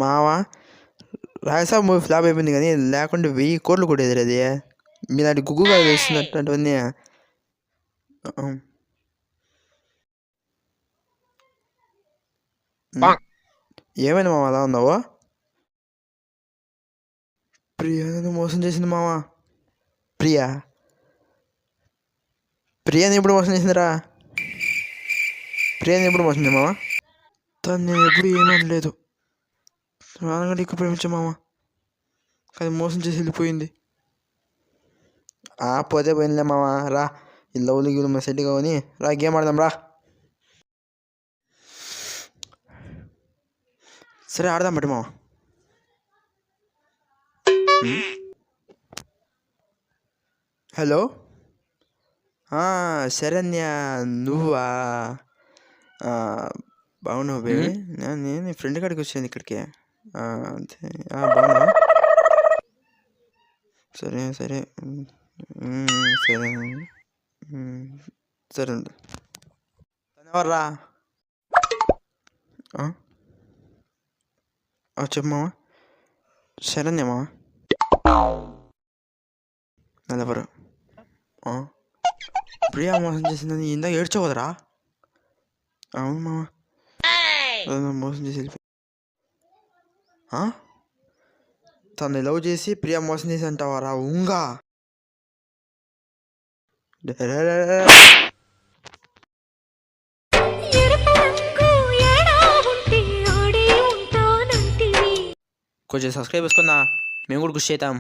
మావా Raja Saab movie flop అయిపోయింది కానీ లేకుంటే 1000 కోట్లు కొట్టేది అది. మీలాంటి గుగ్గుగా వేస్తున్నటువంటివన్నీ. ఏమైంది మామ అలా ఉన్నావు? ప్రియా నన్ను మోసం చేసింది మావా. ప్రియా ప్రియాని ఎప్పుడు మోసం చేసిందిరా? ప్రియాని ఎప్పుడు మోసం చేసింది మావా? తను నేను ఎప్పుడు ఏమనలేదు. నాన్నగారు ఎక్కువ ప్రేమించా మామ, కానీ మోసం చేసి వెళ్ళిపోయింది. పోతే పోయిందిలే మామ. రా ఈ లవ్లు గివ్లు మన సెట్ కావని రా గేమ్ ఆడదాం రా. సరే ఆడదాం బట్టి మామ. హలో శరణ్య నువ్వా? బాగున్నావు బేబీ. నేను నీ ఫ్రెండ్ కాడికి వచ్చాను ఇక్కడికి. అంతే బాగున్నా. సరే సరే సరే సరే ధన్యవాదరా. చెప్పు మామ. శరణ్య మామ నల్లెవరు? ప్రియా మోసం చేసిందని ఇందాక ఏడ్చావు కదరా? అవును మామ, మోసం చేసి వెళ్ళిపోయి. తను లవ్ చేసి ప్రియా మోసం చేసి అంటావారా? ఉంగా కొంచెం సబ్స్క్రైబ్ చేసుకున్నా, మేము కూడా కృషి చేద్దాం.